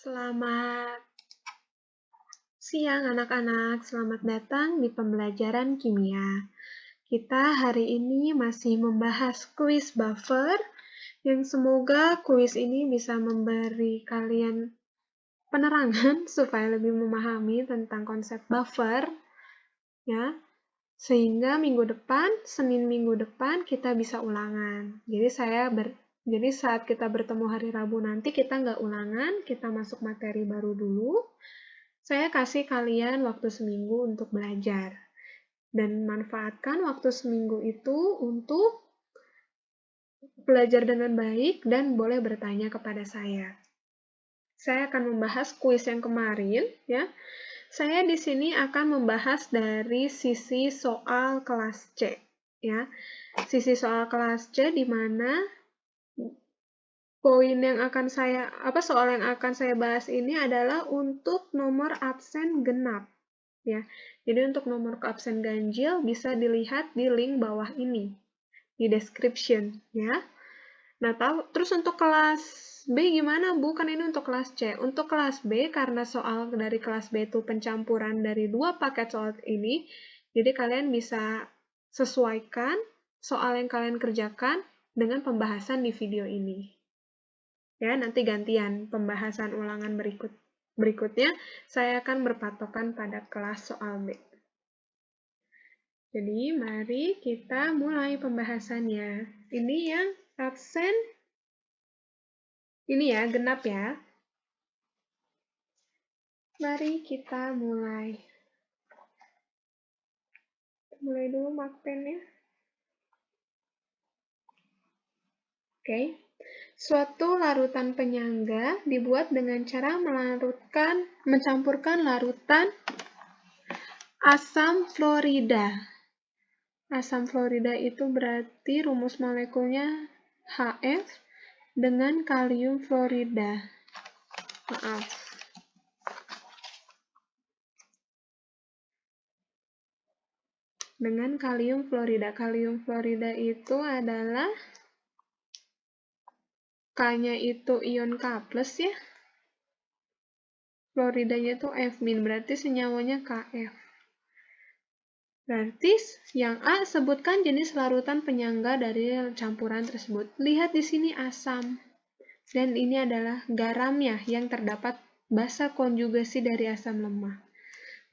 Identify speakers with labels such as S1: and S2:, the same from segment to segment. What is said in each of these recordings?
S1: Selamat siang anak-anak, selamat datang di pembelajaran kimia. Kita hari ini masih membahas kuis buffer, yang semoga kuis ini bisa memberi kalian penerangan supaya lebih memahami tentang konsep buffer, ya. Sehingga Senin minggu depan kita bisa ulangan. Jadi saat kita bertemu hari Rabu nanti kita nggak ulangan, kita masuk materi baru dulu. Saya kasih kalian waktu seminggu untuk belajar. Dan manfaatkan waktu seminggu itu untuk belajar dengan baik dan boleh bertanya kepada saya. Saya akan membahas kuis yang kemarin, ya. Saya di sini akan membahas dari sisi soal kelas C, ya. Sisi soal kelas C di mana soal yang akan saya bahas ini adalah untuk nomor absen genap, ya. Jadi untuk nomor absen ganjil bisa dilihat di link bawah ini, di description, ya. Nah, terus untuk kelas B gimana, Bu? Kan ini untuk kelas C. Untuk kelas B, karena soal dari kelas B itu pencampuran dari 2 paket soal ini, jadi kalian bisa sesuaikan soal yang kalian kerjakan dengan pembahasan di video ini. Ya, nanti gantian pembahasan ulangan berikutnya, saya akan berpatokan pada kelas soal B. Jadi, mari kita mulai pembahasannya. Ini yang absen, ini ya, genap ya. Mari kita mulai. Mulai dulu markpennya. Oke. Suatu larutan penyangga dibuat dengan cara mencampurkan larutan asam fluorida. Asam fluorida itu berarti rumus molekulnya HF dengan kalium fluorida. Maaf. Dengan kalium fluorida. Kalium fluorida itu adalah K-nya itu ion K+, ya. Fluoridanya itu F-, berarti senyawanya KF. Berarti yang A, sebutkan jenis larutan penyangga dari campuran tersebut. Lihat di sini asam. Dan ini adalah garamnya yang terdapat basa konjugasi dari asam lemah.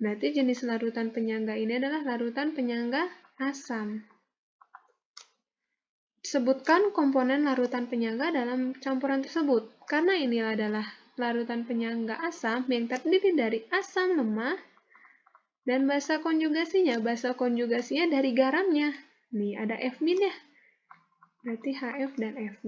S1: Berarti jenis larutan penyangga ini adalah larutan penyangga asam. Sebutkan komponen larutan penyangga dalam campuran tersebut. Karena ini adalah larutan penyangga asam yang terdiri dari asam lemah dan basa konjugasinya. Basa konjugasinya dari garamnya. Nih, ada F- ya. Berarti HF dan F-.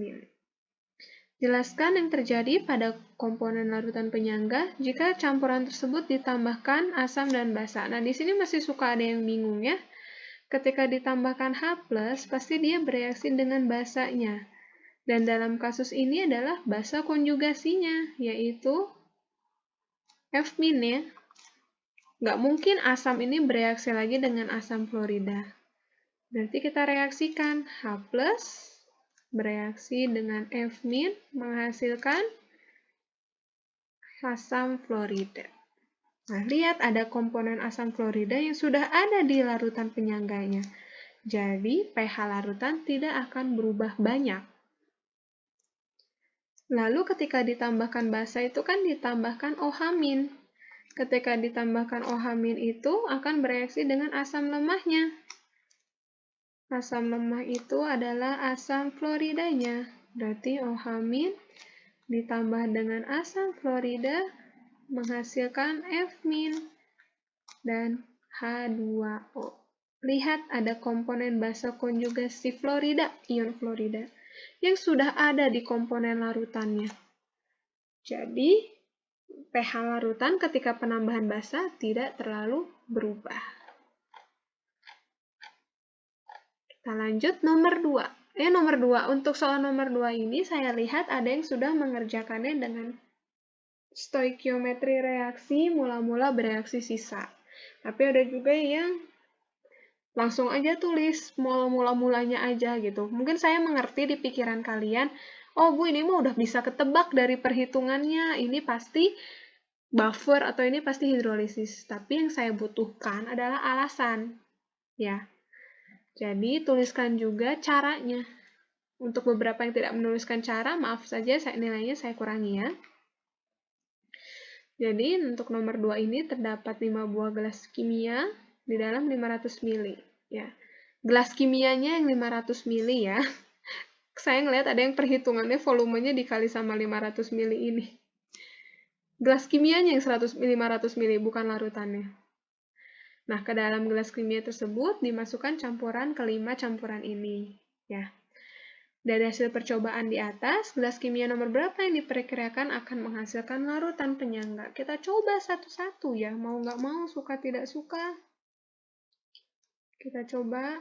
S1: Jelaskan yang terjadi pada komponen larutan penyangga jika campuran tersebut ditambahkan asam dan basa. Nah, di sini masih suka ada yang bingung ya. Ketika ditambahkan H+, pasti dia bereaksi dengan basanya. Dan dalam kasus ini adalah basa konjugasinya, yaitu F- ya. Nggak mungkin asam ini bereaksi lagi dengan asam fluorida. Berarti kita reaksikan H+ bereaksi dengan F- menghasilkan asam fluorida. Nah, lihat ada komponen asam fluorida yang sudah ada di larutan penyangganya. Jadi, pH larutan tidak akan berubah banyak. Lalu ketika ditambahkan basa itu kan ditambahkan OH-. Ketika ditambahkan OH- itu akan bereaksi dengan asam lemahnya. Asam lemah itu adalah asam fluoridanya. Berarti OH- ditambah dengan asam fluorida menghasilkan F- dan H2O. Lihat ada komponen basa konjugasi fluorida, ion fluorida, yang sudah ada di komponen larutannya. Jadi, pH larutan ketika penambahan basa tidak terlalu berubah. Kita lanjut nomor 2. Nomor 2. Untuk soal nomor 2 ini saya lihat ada yang sudah mengerjakannya dengan stoikiometri reaksi mula-mula bereaksi sisa. Tapi ada juga yang langsung aja tulis mula-mulanya aja gitu. Mungkin saya mengerti di pikiran kalian, Oh Bu, ini mah udah bisa ketebak dari perhitungannya, ini pasti buffer atau ini pasti hidrolisis. Tapi yang saya butuhkan adalah alasan. Ya, jadi tuliskan juga caranya. Untuk beberapa yang tidak menuliskan cara, maaf saja nilainya saya kurangi ya. Jadi untuk nomor 2 ini terdapat 5 buah gelas kimia di dalam 500 ml. Ya. Gelas kimianya yang 500 ml ya. Saya ngelihat ada yang perhitungannya volumenya dikali sama 500 ml ini. Gelas kimianya yang 500 ml, bukan larutannya. Nah, ke dalam gelas kimia tersebut dimasukkan campuran kelima campuran ini. Ya. Dari hasil percobaan di atas, gelas kimia nomor berapa yang diperkirakan akan menghasilkan larutan penyangga? Kita coba satu-satu ya, mau nggak mau, suka tidak suka. Kita coba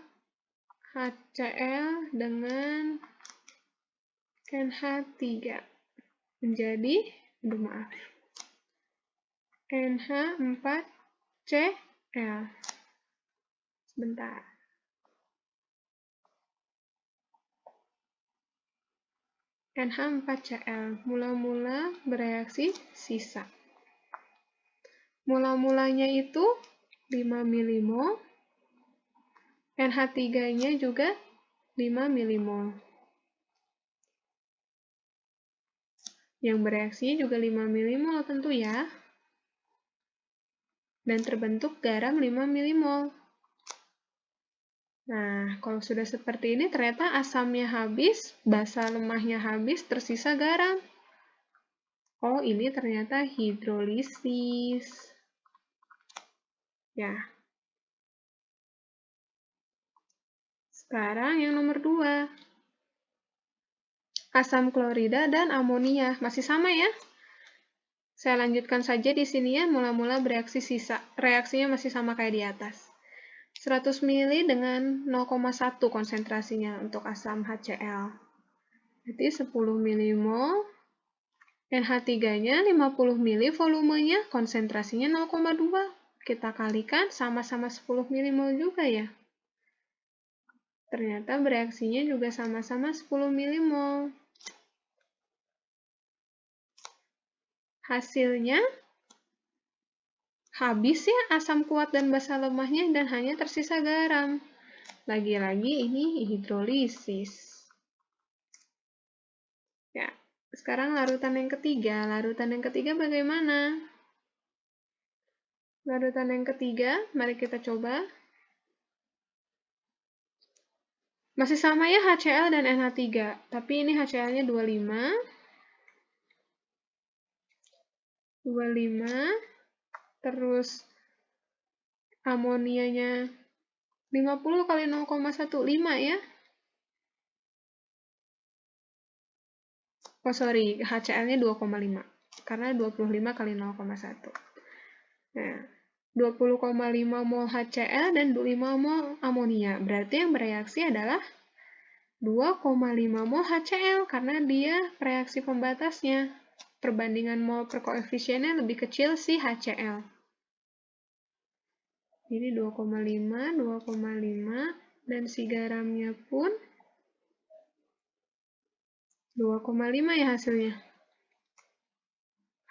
S1: HCl dengan NH3 menjadi, NH4Cl. Sebentar. NH4Cl mula-mula bereaksi sisa. Mula-mulanya itu 5 milimol, NH3-nya juga 5 milimol. Yang bereaksi juga 5 milimol tentu ya. Dan terbentuk garam 5 milimol. Nah, kalau sudah seperti ini ternyata asamnya habis, basa lemahnya habis, tersisa garam. Oh, ini ternyata hidrolisis. Ya. Sekarang yang nomor 2. Asam klorida dan amonia. Masih sama ya? Saya lanjutkan saja di sini ya, mula-mula bereaksi sisa. Reaksinya masih sama kayak di atas. 100 ml dengan 0,1 konsentrasinya untuk asam HCl. Jadi 10 milimol, NH3-nya 50 ml volumenya, konsentrasinya 0,2. Kita kalikan sama-sama 10 milimol juga ya. Ternyata bereaksinya juga sama-sama 10 milimol. Hasilnya habis ya asam kuat dan basa lemahnya dan hanya tersisa garam. Lagi-lagi ini hidrolisis. Ya, sekarang larutan yang ketiga. Larutan yang ketiga bagaimana? Larutan yang ketiga, mari kita coba. Masih sama ya HCl dan NH3, tapi ini HCl-nya 25. 25, terus amonianya 50 kali 0,15 ya. Oh sorry, HCl-nya 2,5, karena 25 kali 0,1. Nah, 20,5 mol HCl dan 5 mol amonia. Berarti yang bereaksi adalah 2,5 mol HCl, karena dia reaksi pembatasnya. Perbandingan mol per koefisiennya lebih kecil si HCl. Jadi 2,5, 2,5, dan si garamnya pun 2,5 ya hasilnya.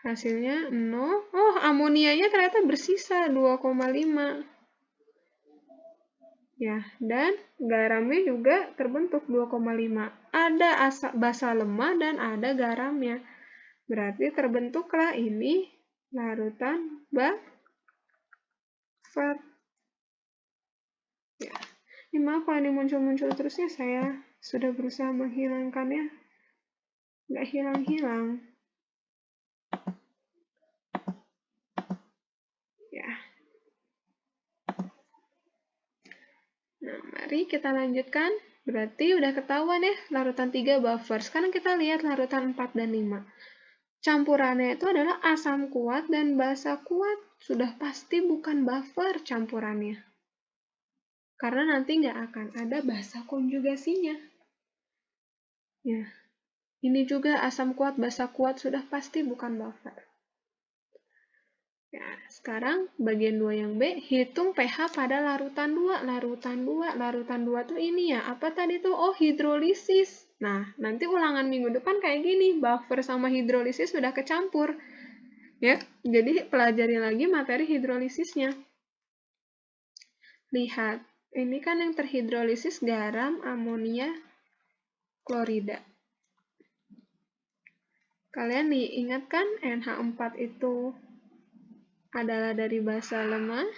S1: Hasilnya 0. Oh, amonianya ternyata bersisa 2,5. Ya, dan garamnya juga terbentuk 2,5. Ada basa lemah dan ada garamnya. Berarti terbentuklah ini larutan buffer. Ya. Ini maaf kalau ini muncul-muncul terusnya, saya sudah berusaha menghilangkannya. Nggak hilang-hilang. Ya. Nah, mari kita lanjutkan. Berarti udah ketahuan ya, larutan 3 buffer. Sekarang kita lihat larutan 4 dan 5. Campurannya itu adalah asam kuat dan basa kuat. Sudah pasti bukan buffer campurannya. Karena nanti nggak akan ada basa konjugasinya. Ya, ini juga asam kuat, basa kuat, sudah pasti bukan buffer. Ya, sekarang bagian 2 yang B, hitung pH pada larutan 2. Larutan 2 tuh ini ya, apa tadi tuh? Oh, hidrolisis. Nah, nanti ulangan minggu depan kayak gini, buffer sama hidrolisis sudah kecampur. Ya, jadi pelajari lagi materi hidrolisisnya. Lihat, ini kan yang terhidrolisis garam, amonia, klorida. Kalian diingat kan NH4 itu adalah dari basa lemah,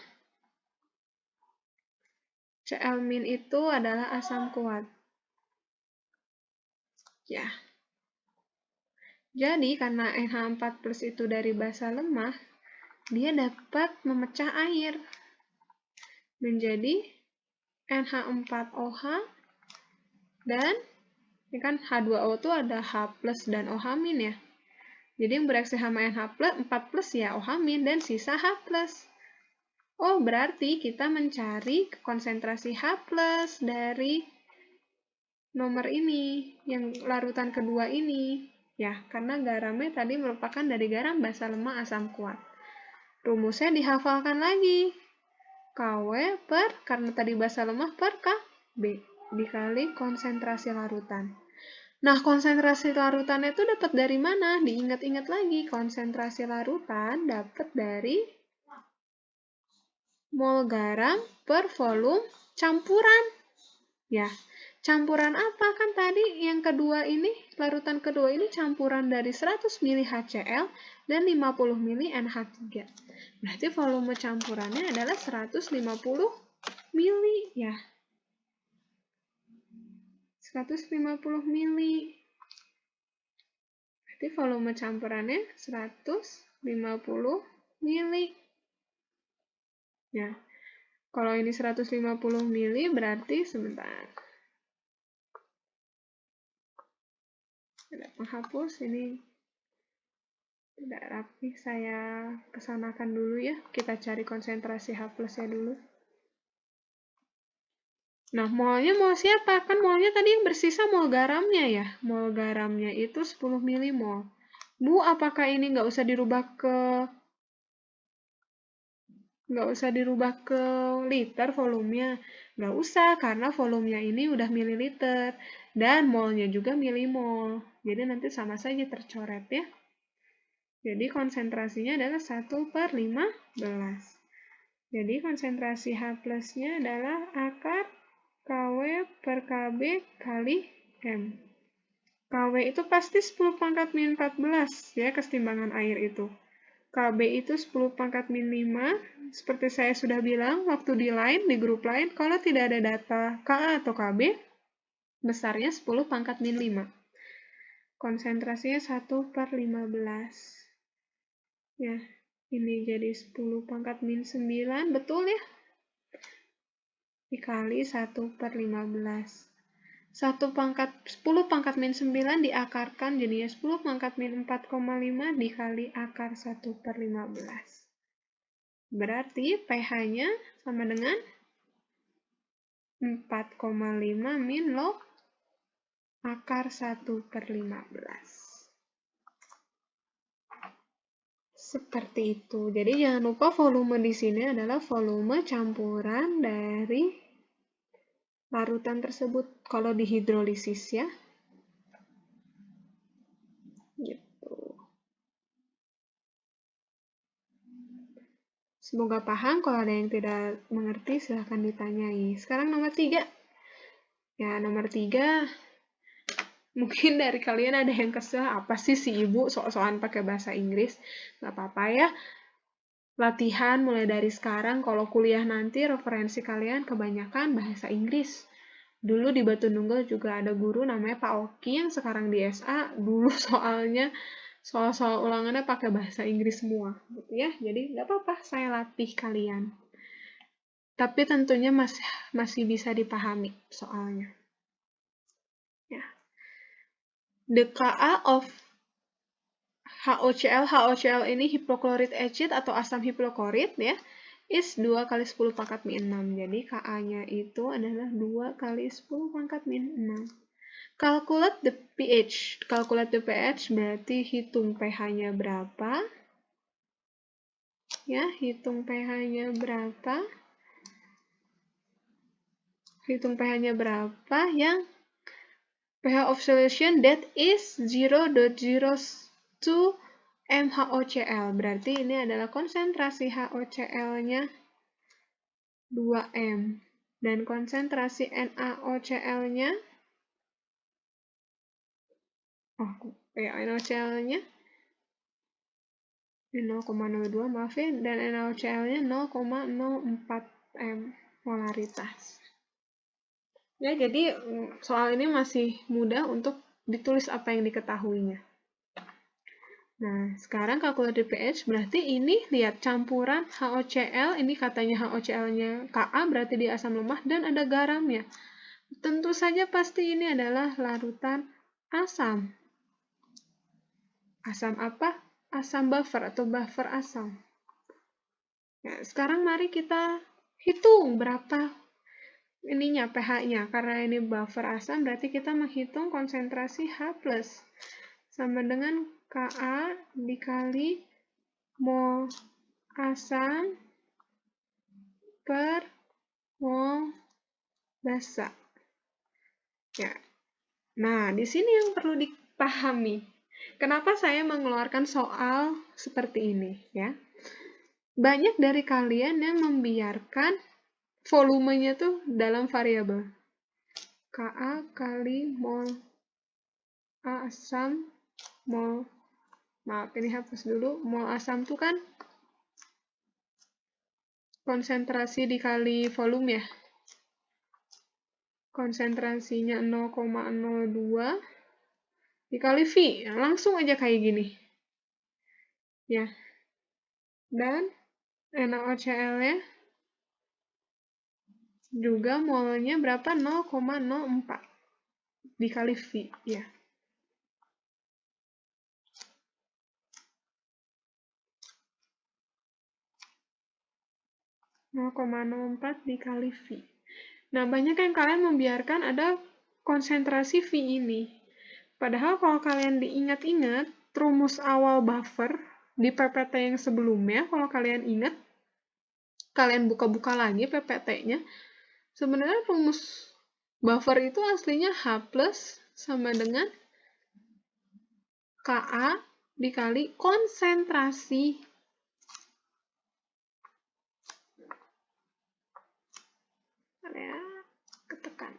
S1: Cl- itu adalah asam kuat. Ya. Jadi, karena NH4 plus itu dari basa lemah, dia dapat memecah air menjadi NH4OH dan ini kan H2O itu ada H plus dan OH min ya. Jadi yang bereaksi sama NH4 plus ya OH min dan sisa H plus. Oh, berarti kita mencari konsentrasi H plus dari nomor ini, yang larutan kedua ini. Ya, karena garamnya tadi merupakan dari garam basa lemah asam kuat. Rumusnya dihafalkan lagi. KW per, karena tadi basa lemah, per KB dikali konsentrasi larutan. Nah, konsentrasi larutannya itu dapat dari mana? Diingat-ingat lagi, konsentrasi larutan dapat dari mol garam per volume campuran. Ya, campuran apa? Kan tadi yang kedua ini, larutan kedua ini campuran dari 100 ml HCl dan 50 ml NH3. Berarti volume campurannya adalah 150 ml, ya. 150 ml. Berarti volume campurannya 150 ml. Ya. Kalau ini 150 ml berarti sebentar. Ada penghapus, ini tidak rapi, saya kesanakan dulu ya. Kita cari konsentrasi H plusnya dulu. Nah, molnya mol siapa? Kan molnya tadi yang bersisa mol garamnya ya. Mol garamnya itu 10 milimol. Bu, apakah ini nggak usah dirubah ke liter volumenya? Nggak usah, karena volumenya ini udah mililiter. Dan molnya juga milimol. Jadi nanti sama saja tercoret ya. Jadi konsentrasinya adalah 1/15. Jadi konsentrasi H plusnya adalah akar KW per KB kali M. KW itu pasti 10 pangkat min 14 ya, kesetimbangan air itu. KB itu 10 pangkat min 5. Seperti saya sudah bilang waktu di grup lain, kalau tidak ada data KA atau KB, besarnya 10 pangkat min 5. Konsentrasinya 1/15. Ya, ini jadi 10 pangkat min 9, betul ya? Dikali 1/15. 10 pangkat min 9 diakarkan jadinya 10 pangkat min 4,5 dikali akar 1/15. Berarti pH-nya sama dengan 4,5 min log akar 1/15. Seperti itu. Jadi jangan lupa volume di sini adalah volume campuran dari larutan tersebut kalau dihidrolisis ya. Gitu. Semoga paham. Kalau ada yang tidak mengerti silahkan ditanyai. Sekarang nomor 3. Ya, nomor 3. Mungkin dari kalian ada yang kesel, apa sih si ibu sok-sokan pakai bahasa Inggris? Gak apa-apa ya. Latihan mulai dari sekarang, kalau kuliah nanti referensi kalian kebanyakan bahasa Inggris. Dulu di Batu Nunggal juga ada guru namanya Pak Oki yang sekarang di SA. Dulu soalnya soal-soal ulangannya pakai bahasa Inggris semua, gitu ya. Jadi nggak apa-apa, saya latih kalian. Tapi tentunya masih bisa dipahami soalnya. Ya. The Ka of HOCl ini hipochlorite acid atau asam hipoklorit ya, is 2 kali 10 pangkat min 6. Jadi Ka-nya itu adalah 2 kali 10 pangkat min 6. Calculate the pH. Calculate the pH berarti hitung pH-nya berapa. Ya, hitung pH-nya berapa. Hitung pH-nya berapa yang pH of solution that is 0.02 mHOCl. Berarti ini adalah konsentrasi HOCl-nya 2M. Dan konsentrasi NaOCl-nya NaOCl-nya 0,02, maaf ya, dan NaOCl-nya 0,04 M molaritas. Ya, jadi soal ini masih mudah untuk ditulis apa yang diketahuinya. Nah, sekarang kalkulator pH, berarti ini lihat campuran HOCl, ini katanya HOCl-nya Ka, berarti dia asam lemah, dan ada garamnya. Tentu saja pasti ini adalah larutan asam. Asam apa? Asam buffer atau buffer asam. Nah, sekarang mari kita hitung berapa ininya pH-nya. Karena ini buffer asam, berarti kita menghitung konsentrasi H+. Sama dengan Ka dikali mol asam per mol basa. Ya. Nah, di sini yang perlu dipahami. Kenapa saya mengeluarkan soal seperti ini, ya? Banyak dari kalian yang membiarkan volumenya tuh dalam variabel. Ka kali mol asam mol, maaf ini hapus dulu, mol asam tuh kan konsentrasi dikali volume ya. Konsentrasinya 0,02 dikali V, langsung aja kayak gini. Ya. Dan NaOCl-nya juga molnya berapa? 0,04 dikali V, ya. dikali V. Nah, banyak yang kalian membiarkan ada konsentrasi V ini. Padahal kalau kalian diingat-ingat, rumus awal buffer di PPT yang sebelumnya, kalau kalian ingat, kalian buka-buka lagi PPT-nya, sebenarnya rumus buffer itu aslinya H+ sama dengan Ka dikali konsentrasi. Ya, ketekan.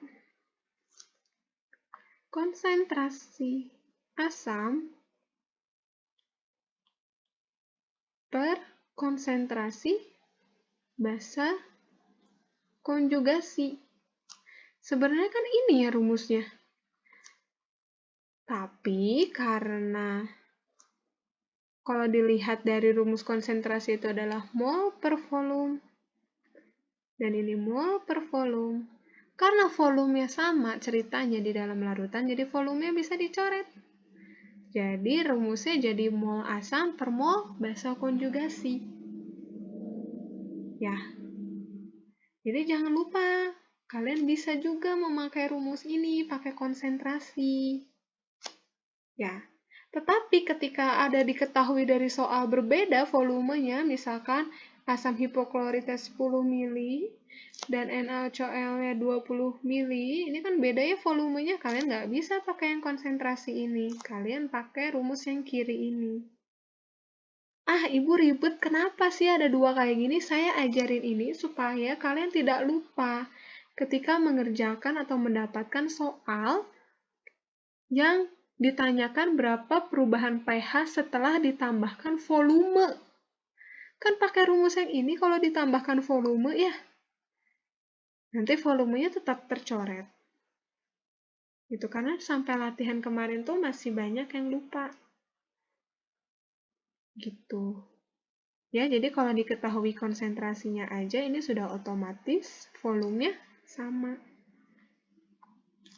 S1: Konsentrasi asam per konsentrasi basa konjugasi. Sebenarnya kan ini ya rumusnya. Tapi karena kalau dilihat dari rumus konsentrasi itu adalah mol per volume. Dan ini mol per volume. Karena volumenya sama ceritanya di dalam larutan, jadi volumenya bisa dicoret. Jadi rumusnya jadi mol asam per mol basa konjugasi. Ya. Jadi jangan lupa, kalian bisa juga memakai rumus ini pakai konsentrasi. Ya. Tetapi ketika ada diketahui dari soal berbeda volumenya, misalkan asam hipokloritnya 10 mili dan NaCl-nya 20 mili, ini kan beda ya volumenya, kalian nggak bisa pakai yang konsentrasi ini. Kalian pakai rumus yang kiri ini. Ah, ibu ribet, kenapa sih ada dua kayak gini? Saya ajarin ini supaya kalian tidak lupa ketika mengerjakan atau mendapatkan soal yang ditanyakan berapa perubahan pH setelah ditambahkan volume. Kan pakai rumus yang ini kalau ditambahkan volume ya, nanti volumenya tetap tercoret. Gitu, karena sampai latihan kemarin tuh masih banyak yang lupa. Gitu. Ya, jadi kalau diketahui konsentrasinya aja, ini sudah otomatis volumenya sama.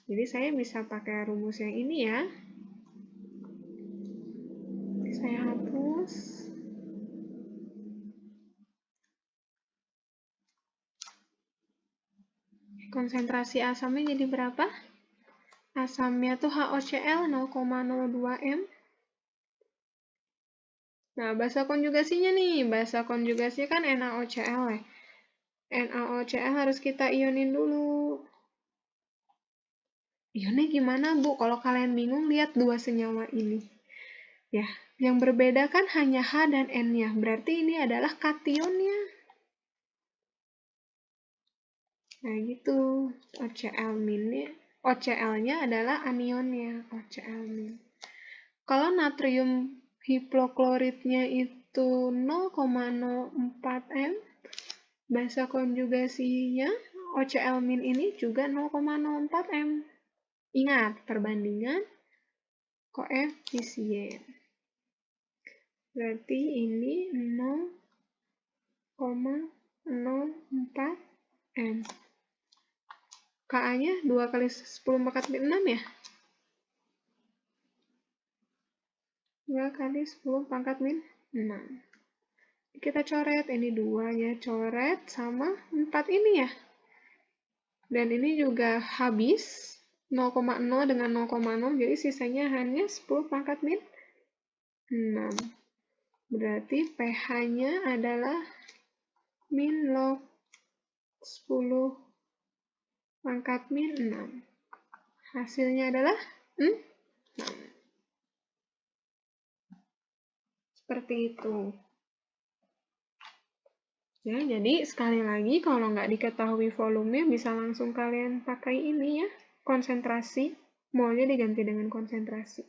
S1: Jadi saya bisa pakai rumus yang ini ya. Saya hapus. Konsentrasi asamnya jadi berapa? Asamnya tuh HOCl 0,02 M. Nah, basa konjugasinya nih. Basa konjugasi kan NaOCl ya. NaOCl harus kita ionin dulu. Ionnya gimana, Bu? Kalau kalian bingung, lihat dua senyawa ini. Ya, yang berbeda kan hanya H dan N-nya. Berarti ini adalah kationnya. Nah, gitu. OCl-nya adalah anionnya, OCl-. Kalau natrium hipokloritnya itu 0,04 M, basa konjugasinya OCl- ini juga 0,04 M. Ingat, perbandingan koefisien. Berarti ini 0,04 M. Ka-nya 2 kali 10 pangkat 6 ya? 2 kali 10 pangkat 6. Kita coret, ini 2 ya, coret sama 4 ini ya. Dan ini juga habis, 0,0 dengan 0,0, jadi sisanya hanya 10 pangkat 6. Berarti pH-nya adalah min log 10 pangkat 6. Hasilnya adalah 6. Seperti itu. Ya, jadi sekali lagi kalau nggak diketahui volumenya bisa langsung kalian pakai ini ya, konsentrasi. Molnya diganti dengan konsentrasi.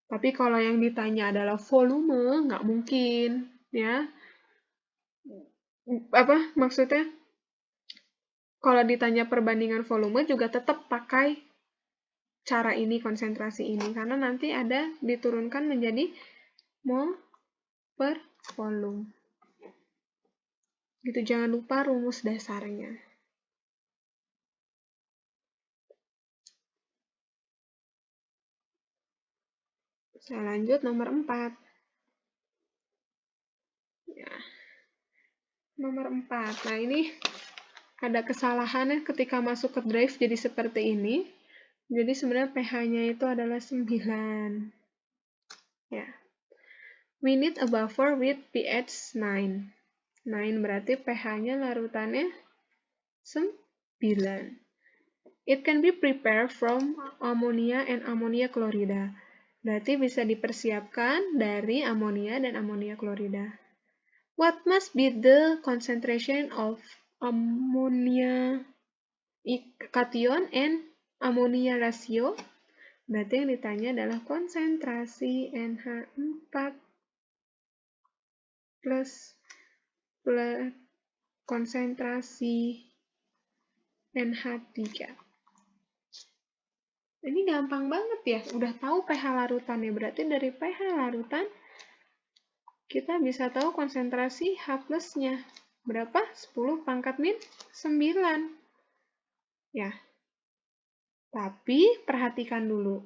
S1: Tapi kalau yang ditanya adalah volume, nggak mungkin ya. Apa maksudnya? Kalau ditanya perbandingan volume juga tetap pakai cara ini, konsentrasi ini, karena nanti ada diturunkan menjadi mol per volume. Gitu, jangan lupa rumus dasarnya. Saya lanjut nomor 4. Ya. Nomor 4. Nah, ini ada kesalahannya ketika masuk ke drive jadi seperti ini. Jadi sebenarnya pH-nya itu adalah 9. Ya. We need a buffer with pH 9. 9 berarti pH-nya larutannya 9. It can be prepared from ammonia and ammonia chlorida. Berarti bisa dipersiapkan dari amonia dan amonia klorida. What must be the concentration of ammonia cation and ammonia ratio? Berarti yang ditanya adalah konsentrasi NH4 plus konsentrasi NH3. Ini gampang banget ya, udah tahu pH larutannya. Berarti dari pH larutan kita bisa tahu konsentrasi H plusnya. Berapa? 10 pangkat min 9. Ya. Tapi perhatikan dulu.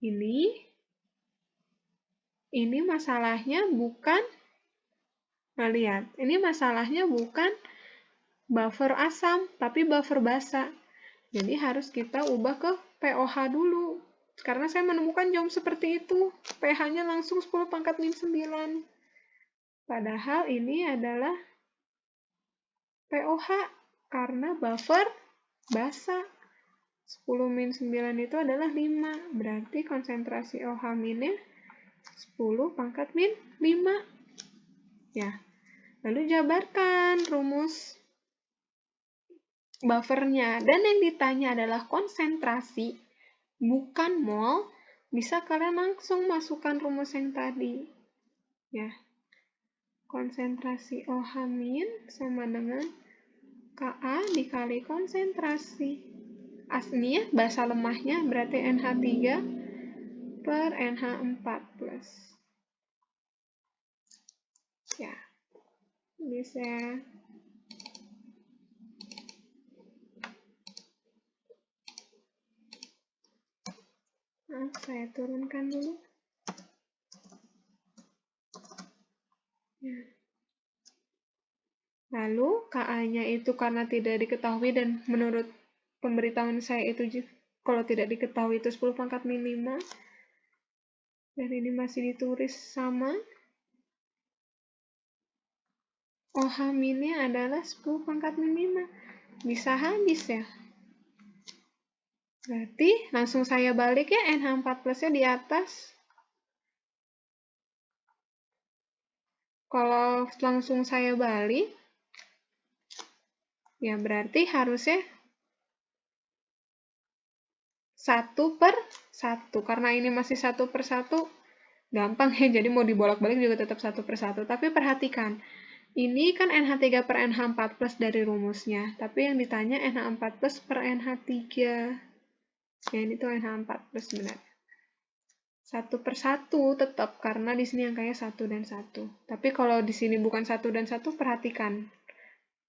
S1: Ini masalahnya bukan, nah lihat, ini masalahnya bukan buffer asam, tapi buffer basa. Jadi harus kita ubah ke pOH dulu. Karena saya menemukan jawaban seperti itu. pH-nya langsung 10 pangkat min 9. Padahal ini adalah pOH karena buffer basa. 10 min 9 itu adalah 5. Berarti konsentrasi OH minnya 10 pangkat min 5. Ya. Lalu jabarkan rumus buffernya. Dan yang ditanya adalah konsentrasi, bukan mol. Bisa kalian langsung masukkan rumus yang tadi. Ya. Konsentrasi OH min sama dengan Ka dikali konsentrasi. Aslinya basa lemahnya berarti NH3 per NH4 plus. Ya. Bisa. Nah, saya turunkan dulu. Ya. Lalu, Ka-nya itu karena tidak diketahui dan menurut pemberitahuan saya itu kalau tidak diketahui itu 10 pangkat min 5. Dan ini masih ditulis sama. OH minnya adalah 10 pangkat min 5. Bisa habis ya. Berarti langsung saya balik ya, NH4 plusnya di atas. Kalau langsung saya balik, ya berarti harusnya 1/1. Karena ini masih 1/1, gampang ya, jadi mau dibolak-balik juga tetap 1/1. Tapi perhatikan, ini kan NH3 per NH4 plus dari rumusnya, tapi yang ditanya NH4 plus per NH3. Ya, ini tuh NH4 plus sebenarnya. 1/1 tetap, karena di sini angkanya 1 dan 1. Tapi kalau di sini bukan 1 dan 1, perhatikan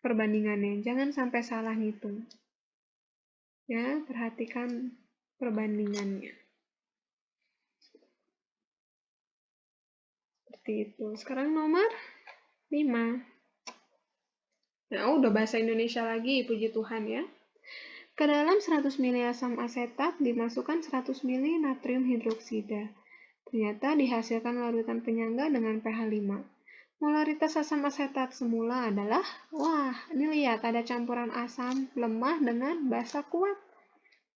S1: perbandingannya. Jangan sampai salah ngitung. Ya, perhatikan perbandingannya. Seperti itu. Sekarang nomor 5. Nah, udah bahasa Indonesia lagi, puji Tuhan ya. Ke dalam 100 ml asam asetat dimasukkan 100 ml natrium hidroksida. Ternyata dihasilkan larutan penyangga dengan pH 5. Molaritas asam asetat semula adalah, wah, ini lihat ada campuran asam lemah dengan basa kuat.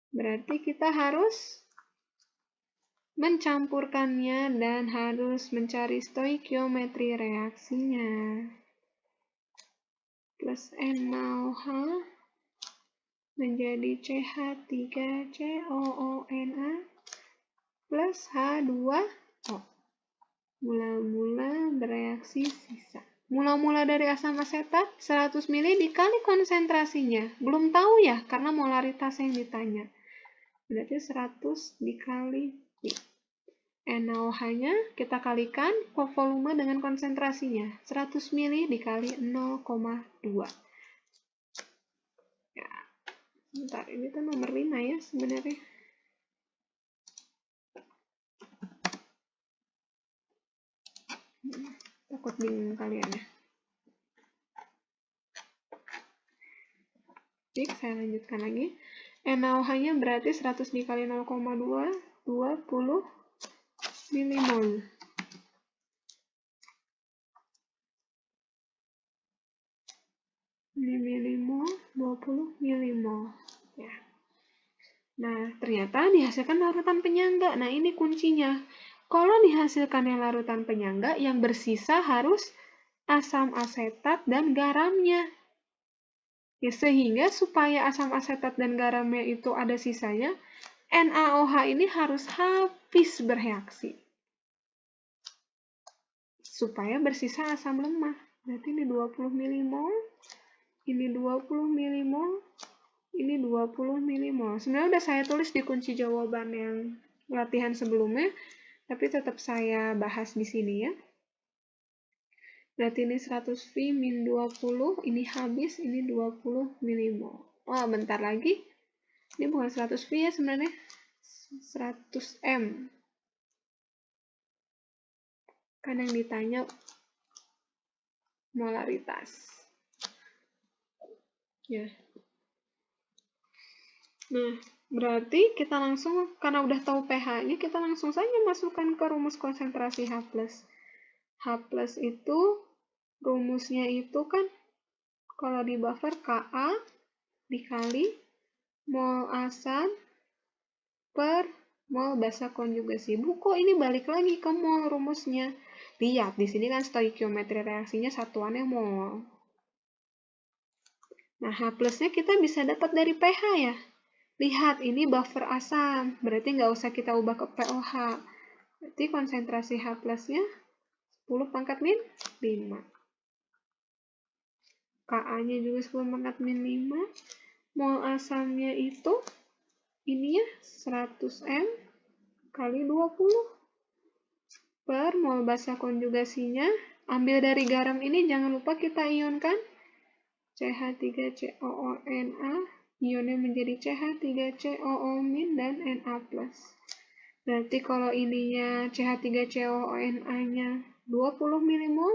S1: Berarti kita harus mencampurkannya dan harus mencari stoikiometri reaksinya. Plus NaOH menjadi CH3COONa plus H2O. Mula-mula bereaksi sisa. Mula-mula dari asam asetat 100 ml dikali konsentrasinya. Belum tahu ya, karena molaritas yang ditanya. Berarti 100 dikali NaOH-nya kita kalikan volume dengan konsentrasinya. 100 ml dikali 0,2. Ya, bentar, ini tuh nomor 5 ya sebenarnya. Takut bingung kalian ya. Baik, saya lanjutkan lagi. NaOH-nya berarti 100 dikali 0,2, 20 milimol. Ini milimol, 20 milimol. Ya. Nah, ternyata dihasilkan larutan penyangga. Nah, ini kuncinya. Kalau dihasilkan yang larutan penyangga, yang bersisa harus asam asetat dan garamnya. Ya, sehingga supaya asam asetat dan garamnya itu ada sisanya, NaOH ini harus habis bereaksi. Supaya bersisa asam lemah. Berarti ini 20 milimol, ini 20 milimol, ini 20 milimol. Sebenarnya udah saya tulis di kunci jawaban yang latihan sebelumnya, tapi tetap saya bahas di sini ya. Berarti ini 100 V min 20, ini habis, ini 20 milimol. Wah, bentar lagi. Ini bukan 100 V ya sebenarnya, 100 M. Kan yang ditanya molaritas. Ya. Nah, berarti kita langsung, karena udah tahu pH-nya, kita langsung saja masukkan ke rumus konsentrasi H+. H+ itu, rumusnya itu kan, kalau di buffer Ka dikali mol asam per mol basa konjugasi. Kok ini balik lagi ke mol rumusnya. Lihat, di sini kan stoikiometri reaksinya satuannya mol. Nah, H+-nya kita bisa dapat dari pH ya. Lihat, ini buffer asam, berarti nggak usah kita ubah ke pOH. Berarti konsentrasi H+-nya 10 pangkat min 5. Ka-nya juga 10 pangkat min 5. Mol asamnya itu, ini ya, 100 M kali 20. Per mol basa konjugasinya, ambil dari garam ini, jangan lupa kita ionkan. CH3COONa, ionnya menjadi CH3COO- dan Na+. Berarti kalau ininya CH3COONa-nya 20 milimol,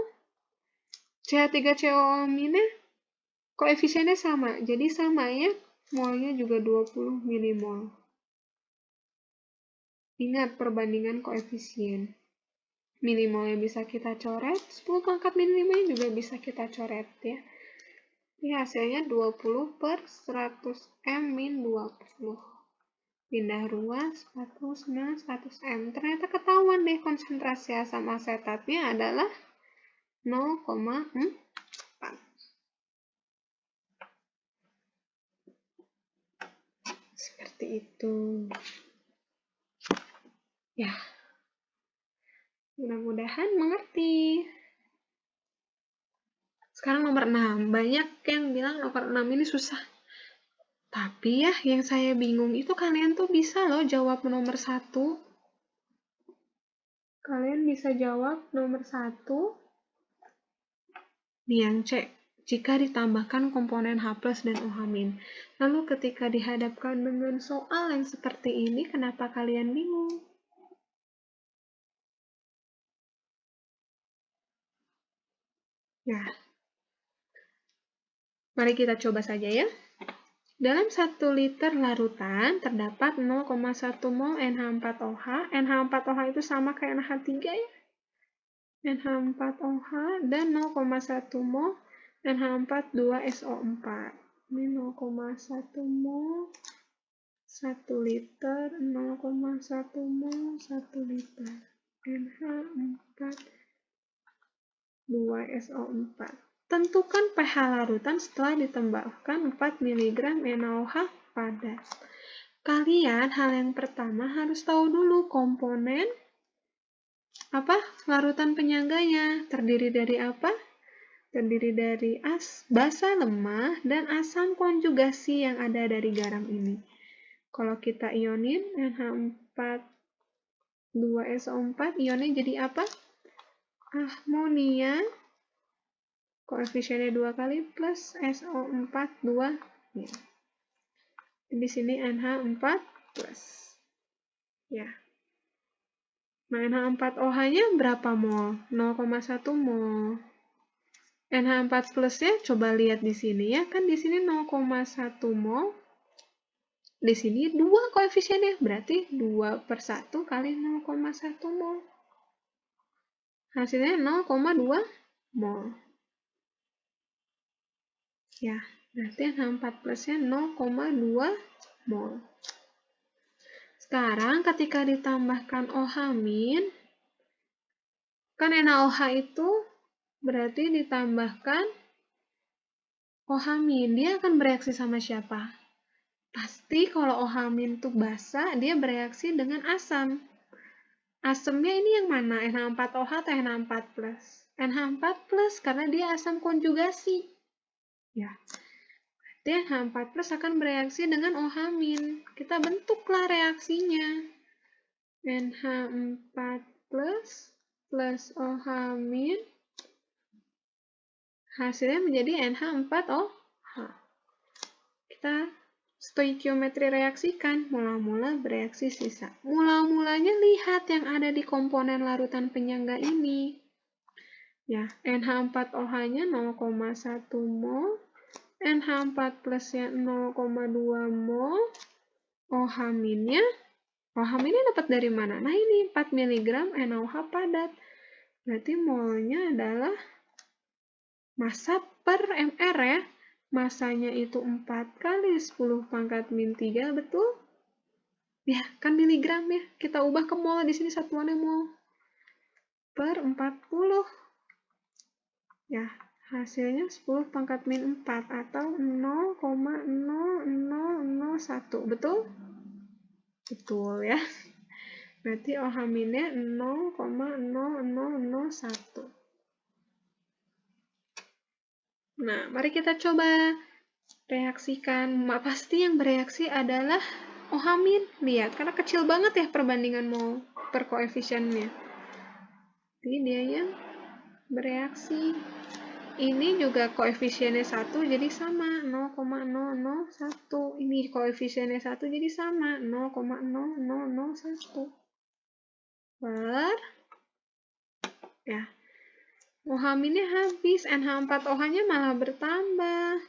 S1: CH3COO-nya koefisiennya sama. Jadi sama ya, molnya juga 20 milimol. Ingat perbandingan koefisien. Milimolnya bisa kita coret, 10 pangkat min 5 juga bisa kita coret ya. Ini hasilnya 20/100 M min 20. pindah ruas 49 M. Ternyata ketahuan deh konsentrasi asam asetatnya adalah 0,4. Seperti itu. Ya, mudah-mudahan mengerti. Sekarang nomor 6. Banyak yang bilang nomor 6 ini susah. Tapi ya, yang saya bingung itu kalian tuh bisa loh jawab nomor 1. Kalian bisa jawab nomor 1. Nih yang C. Jika ditambahkan komponen H+ dan OH-. Lalu ketika dihadapkan dengan soal yang seperti ini, kenapa kalian bingung? Ya, mari kita coba saja ya. Dalam 1 liter larutan terdapat 0,1 mol NH4OH. NH4OH itu sama kayak NH3 ya. NH4OH dan 0,1 mol NH42SO4. Ini 0,1 mol 1 liter, 0,1 mol 1 liter. NH42SO4. Tentukan pH larutan setelah ditambahkan 4 mg NaOH padat. Kalian hal yang pertama harus tahu dulu komponen larutan penyangganya. Terdiri dari apa? Terdiri dari basa lemah dan asam konjugasi yang ada dari garam ini. Kalau kita ionin NH42SO4, ionnya jadi apa? Amonia. Koefisiennya 2 kali plus SO4 2. Ya. Di sini NH4 plus. Ya. Nah, NH4OH-nya berapa mol? 0,1 mol. NH4 plus-nya coba lihat di sini ya, kan di sini 0,1 mol. Di sini 2 koefisiennya, berarti 2 per 1 kali 0,1 mol. Hasilnya 0,2 mol. Ya, berarti NH4 plus-nya 0,2 mol. Sekarang ketika ditambahkan OH-, kan NaOH itu berarti ditambahkan OH-, dia akan bereaksi sama siapa? Pasti kalau OH- itu basa, dia bereaksi dengan asam. Asamnya ini yang mana? NH4OH atau NH4+? NH4+, karena dia asam konjugasi. Ya. Berarti NH4+ akan bereaksi dengan OH-. Kita bentuklah reaksinya. NH4+ plus OH- hasilnya menjadi NH4OH. Kita stoikiometri reaksikan, mula-mula bereaksi sisa. Mula-mulanya lihat yang ada di komponen larutan penyangga ini. Ya, NH4OH-nya 0,1 mol, NH4 plus-nya 0,2 mol, OH-nya dapat dari mana? Nah, ini 4 mg NaOH padat. Berarti molnya adalah massa per mR ya. Masanya itu 4 kali 10 pangkat min 3, betul? Ya, kan miligram ya. Kita ubah ke mol, di sini satuannya mol. Per 40. Ya, hasilnya 10 pangkat min 4 atau 0,0001. Betul? Betul ya. Berarti OH-nya 0,0001. Nah, mari kita coba reaksikan. Pasti yang bereaksi adalah OH-. Lihat, karena kecil banget ya perbandingan mol per koefisiennya. Jadi dia yang bereaksi. Ini juga koefisiennya 1 jadi sama 0,001. Ini koefisiennya 1 jadi sama 0,0001. Per ya. OH-nya habis, NH4OH-nya malah bertambah.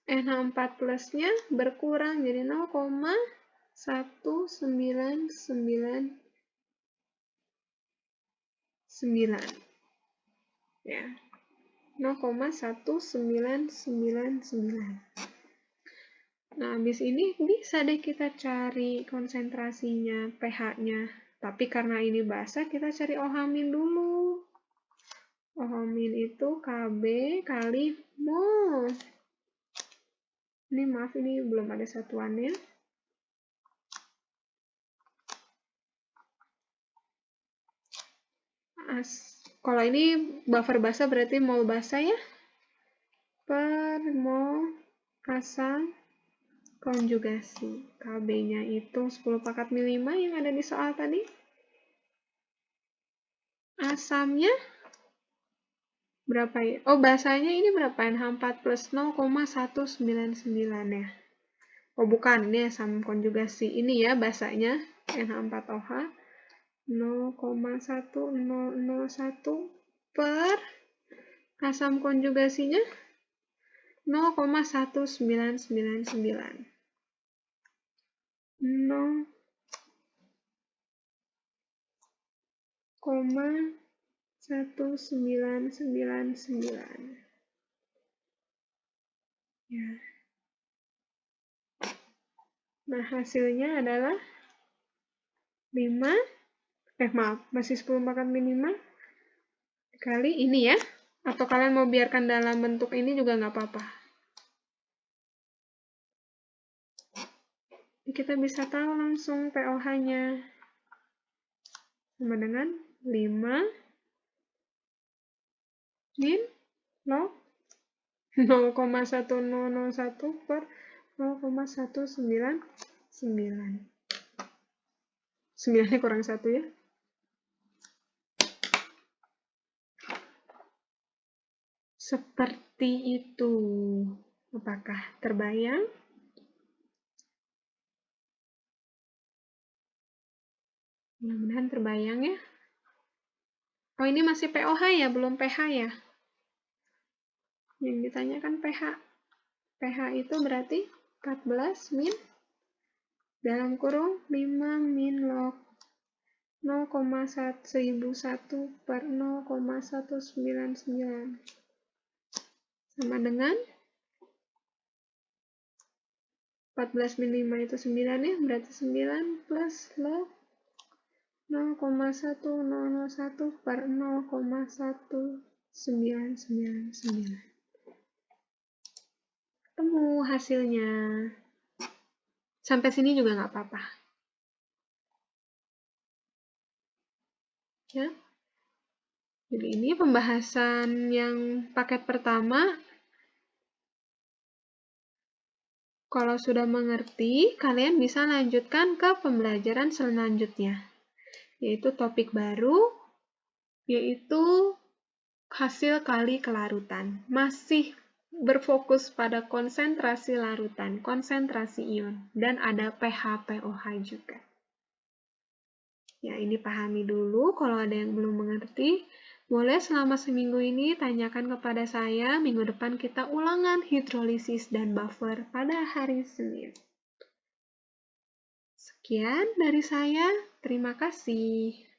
S1: NH4 plus-nya berkurang jadi 0,1999. Ya. 0,1999. Nah, habis ini bisa deh kita cari konsentrasinya, pH-nya. Tapi karena ini basa, kita cari OH- dulu. OH- itu Kb kali mol. Ini maaf, ini belum ada satuannya. Kalau ini buffer basa berarti mol basa ya. Per mol asam konjugasi. Kb-nya itu 10⁻5 yang ada di soal tadi. Asamnya berapa ya? Oh, basanya ini berapa? NH4 plus 0,199 ya. Oh, bukan. Ini asam konjugasi. Ini ya basanya. NH4OH 0,1001 per asam konjugasinya 0,1999. 0,1999. Ya. Nah, hasilnya adalah 5, masih 10⁻5 kali ini ya. Atau kalian mau biarkan dalam bentuk ini juga nggak apa-apa. Kita bisa tahu langsung pOH-nya. Sama dengan 5 min log 0,1001 per 0,199. 9-nya kurang 1 ya. Seperti itu. Apakah terbayang? Mudah-mudahan terbayang ya. Oh, ini masih pOH ya, belum pH ya. Yang ditanyakan pH. pH itu berarti 14 min dalam kurung 5 min log 0,1001 per 0,199 sama dengan 14 min 5 itu 9 ya, berarti 9 plus log 0,1001 per 0,1999. Ketemu hasilnya. Sampai sini juga nggak apa-apa. Ya. Jadi ini pembahasan yang paket pertama. Kalau sudah mengerti, kalian bisa lanjutkan ke pembelajaran selanjutnya, yaitu topik baru, yaitu hasil kali kelarutan. Masih berfokus pada konsentrasi larutan, konsentrasi ion, dan ada pH, pOH juga. Ya, ini pahami dulu. Kalau ada yang belum mengerti, boleh selama seminggu ini tanyakan kepada saya. Minggu depan kita ulangan hidrolisis dan buffer pada hari Senin. Sekian dari saya. Terima kasih.